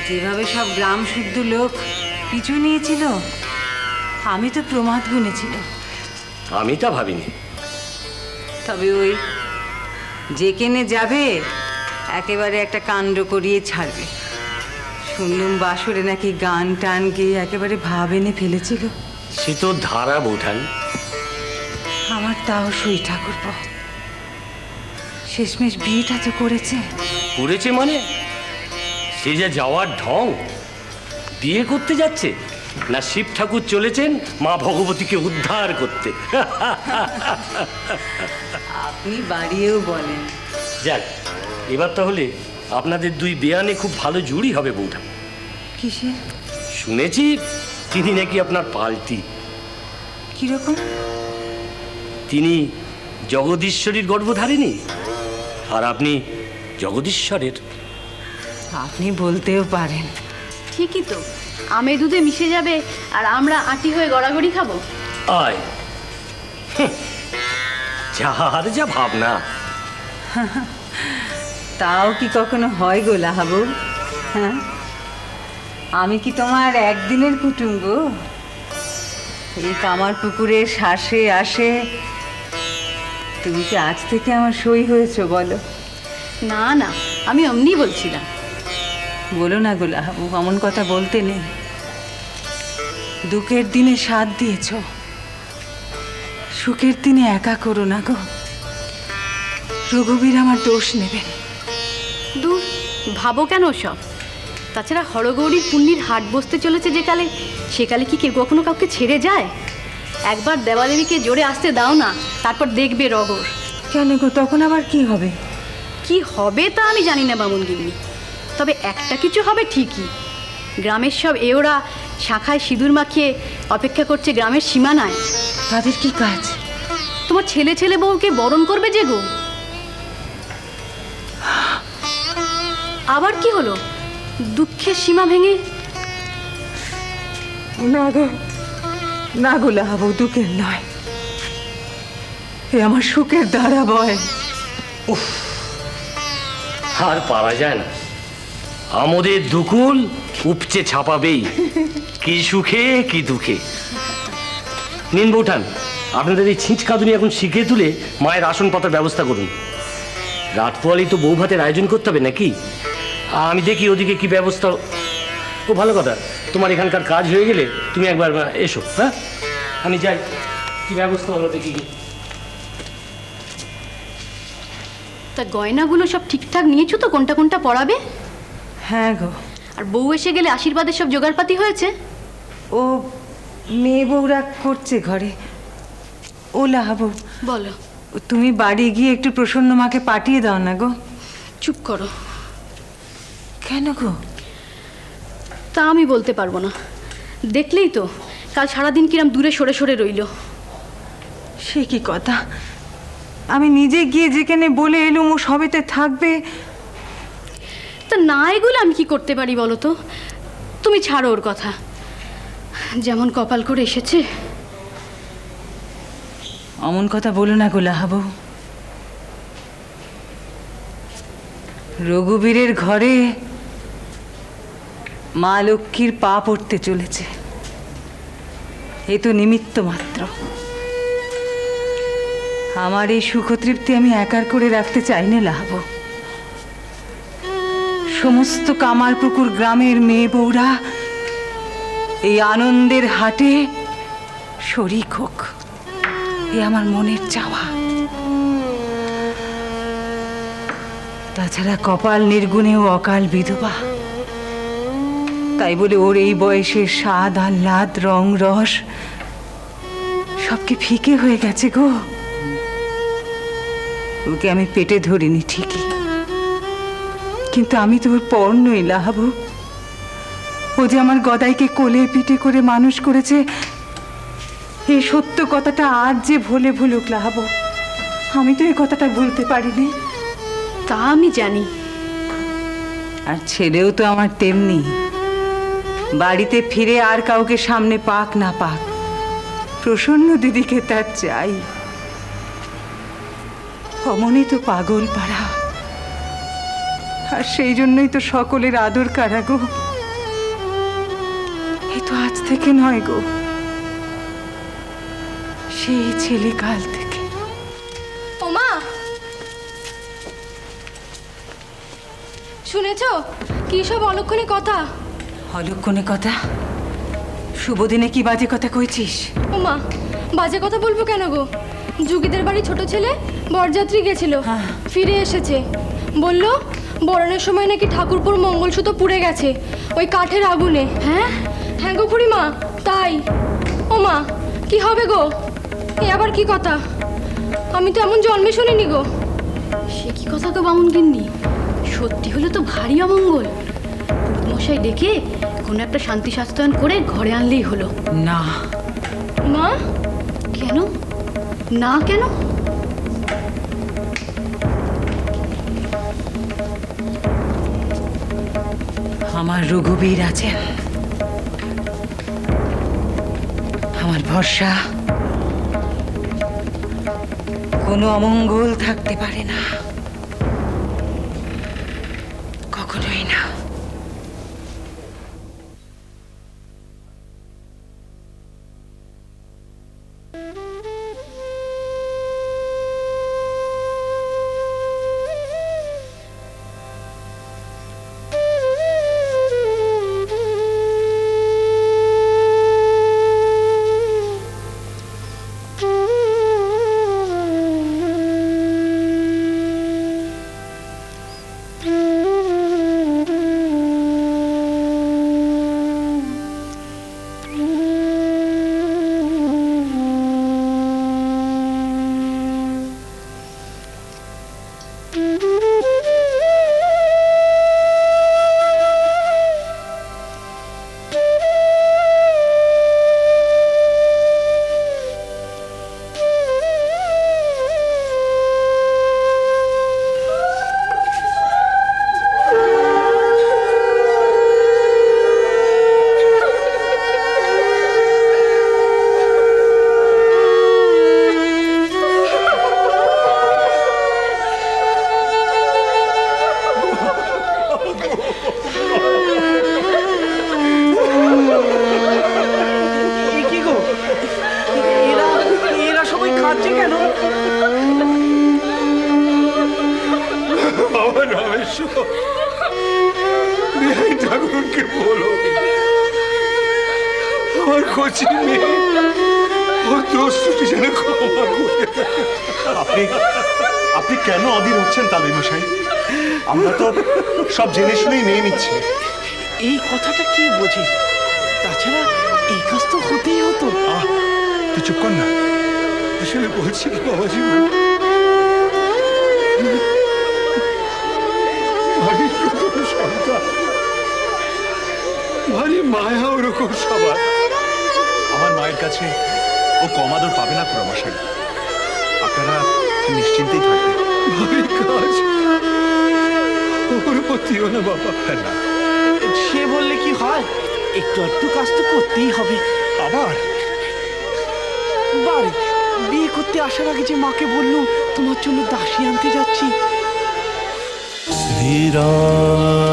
যেভাবে সব গ্রাম শুদ্ধ লোক পিছু নিয়েছিল, আমি তো প্রমাদ গুনেছিল। আমি তা ভাবিনি। তবে ওই যেখানে যাবে একেবারে একটা কাণ্ড করিয়ে ছাড়বে। শুনলুম বাসরে নাকি গান টান গিয়ে একেবারে ভাব এনে ফেলেছিল। সে তো ধারা বৌঠান। আমার তাও সই ঠাকুরপো, শেষমেশ বিয়েটা তো করেছে। করেছে মানে? সে যা যাওয়ার ঢং! বিয়ে করতে যাচ্ছে না শিব ঠাকুর চলেছেন মা ভগবতীকে উদ্ধার করতে। আপনি বাড়িয়েও বলেন। যাক, এবার তাহলে আপনাদের দুই বেয়ানে খুব ভালো জুড়ি হবে বৌঠান। কিসে? শুনেছি তিনি নাকি আপনার পাল্টি। কিরকম? তিনি জগদীশ্বরীর গর্ভধারিণী আর আপনি জগদীশ্বরের। আপনি বলতেও পারেন। ঠিকই তো, আমে দুধে মিশে যাবে আর আমরা আটি হয়ে গড়াগড়ি খাবো। আয়, যার যা ভাবনা। তাও কি কখনো হয় গো লাহাবু? হ্যাঁ, আমি কি তোমার একদিনের কুটুম গো? এই কামার পুকুরের শ্বাসে আসে তুমি কি আজ থেকে আমার সই হয়েছো বলো? না না, আমি অমনি বলছিলাম। বলো না গো লাহাবু, এমন কথা বলতে নেই। দুঃখের দিনে সাথ দিয়েছ, সুখের দিনে একা করো না গো। রঘুবীর আমার দোষ নেবেন। দূর, ভাবো কেন সব? তাছাড়া হরগৌরীর পুণ্যির হাট বসতে চলেছে যেকালে, সেকালে কি কেউ কখনো কাউকে ছেড়ে যায়? একবার দেবাদেবীকে জোরে আসতে দাও না, তারপর দেখবে রগর। কেন গো, তখন আবার কি হবে? কি হবে তা আমি জানি না বামুন গিন্নি, তবে একটা কিছু হবে ঠিকই। গ্রামের সব এওরা শাখায় সিঁদুর মাখিয়ে অপেক্ষা করছে গ্রামের সীমানায়। তাদের কি কাজ? তোমার ছেলে ছেলে বউকে বরণ করবে যে গো। আবার কি হলো? দুঃখের সীমা ভেঙে? না গো, না গো লাহাবু, দুঃখের নয়, এ আমার সুখের দ্বারা বয়। উফ, আর পারা যায় না। আমাদের দুকুল উপচে ছাপাবেই, কি সুখে কি দুঃখে। নিন বৌঠান, আপনাদের এই ছিঁচকাঁদুনি এখন শিখিয়ে তুলে মায়ের আসন পাতার ব্যবস্থা করুন। রাত পোয়ালি তো বউ ভাতের আয়োজন করতে হবে নাকি? আমি দেখি ওদিকে কি ব্যবস্থা। ও ভালো কথা, তোমার এখানকার কাজ হয়ে গেলে তুমি একবার এসো। হ্যাঁ, আমি যাই, কি ব্যবস্থা হলো দেখি। তা গয়নাগুলো সব ঠিকঠাক নিয়েছো তো? কোনটা কোনটা পরাবে? হ্যাঁ গো। আর বউ এসে গেলে আশীর্বাদের সব জোগাড়পাতি হয়েছে? ও মেয়ে বউরা করছে ঘরে। ও লাহাবু, বলো। তুমি বাড়ি গিয়ে একটু প্রসন্ন মাকে পাঠিয়ে দাও না গো। চুপ করো। কেন গো? তা আমি বলতে পারবো না। দেখলেই তো কাল সারাদিন কিরম দূরে সরে সরে রইল। সে কি কথা? আমি নিজে গিয়ে যেখানে বলে এলুম ও সবেতে থাকবে। তা না এগুলো আমি কি করতে পারি বলো তো? তুমি ছাড়ো ওর কথা, যেমন কপাল করে এসেছে। অমন কথা বলো না গো লাহাবু। রঘুবীরের ঘরে মা লক্ষ্মীর পা পড়তে চলেছে, এ তো নিমিত্ত মাত্র। আমার এই সুখতৃপ্তি আমি একার করে রাখতে চাই না লাহাবু। সমস্ত কামারপুকুর গ্রামের মেয়ে বউরা এই আনন্দের হাটে শরিক হোক, এ আমার মনের চাওয়া। তাছাড়া কপাল নির্গুণেও অকাল বিধবা, তাই বলে ওর এই বয়সের স্বাদ আহ্লাদ রং রস সব কি ফিকে হয়ে গেছে গো? ওকে আমি পেটে ধরিনি ঠিকই, কিন্তু আমি তো ওর পর নই লাহাবু। ও যে আমার গদাইকে কোলে পিঠে করে মানুষ করেছে, এই সত্য কথাটা আজ যে ভুলে ভুলুক লাহাবু, আমি তো এই কথাটা ভুলতে পারিনি। তা আমি জানি। আর ছেলেও তো আমার তেমনি। বাড়িতে ফিরে আর কাউকে সামনে পাক না পাক, প্রসন্ন দিদিকে তার চাই। অমনি তো পাগল পাড়া, আর সেই জন্যই তো সকলের আদর কারা গো। এ তো আজ থেকে নয় গো, সেই ছেলে কাল থেকে। ওমা, শুনেছো কি সব অলক্ষণে কথা? অলক্ষণে কথা? শুভ দিনে কি বাজে কথা কইছিস? ওমা, বাজে কথা বলবো কেন গো? যুগীদের বাড়ি ছোট ছেলে বরযাত্রী গেছিল, হ্যাঁ। ফিরে এসেছে, বলল বরণের সময় নাকি ঠাকুরপুর মঙ্গলসূত্র পুড়ে গেছে ওই কাঠের আগুনে। হ্যাঁ হ্যাঁ গো খুড়িমা, তাই। ওমা, কি হবে গো? এ আবার কি কথা? আমি তো এমন জন্মে শুনিনি গো। সে কি কথা গো বামুন গিন্নি? সত্যি হলে তো ভারী অমঙ্গল। মশাই ডেকে কোনো একটা শান্তি সাস্তয়ন করে ঘরে আনলেই হলো। না। মা, কেন না কেন? আমার রঘুবীর আছেন, আমার ভরসা কোনো অমঙ্গল থাকতে পারে না, কখনোই না। ঠাকুরকে বলো আমার কচি মেয়ে ওর দোষটি যেন ক্ষমা করে। আপনি কেন অধীর হচ্ছেন তালুই মশাই? আমরা তো সব জেনে শুনেই নিয়ে নিচ্ছি। এই কথাটা কি বোঝে? তাছাড়া এই কাজ তো হতেই হতো। তুই চুপ কর না। আসলে বলছি কি বাবাজি, ভারী প্রথম সন্তান, ভারী মায়া ওরকম সবার। আমার মায়ের কাছে ও কম আদর পাবে না খুড়ামশাই, আপনারা নিশ্চিন্তেই থাকবেন। ভারী কাজ ওর প্রতিও না বাবা। না, সে বললে কি হয়? একটু একটু কাজ তো করতেই হবে। আবার বাড়ি বিয়ে করতে আসার আগে যে মাকে বললুম তোমার জন্য দাসী আনতে যাচ্ছি। শ্রীরাম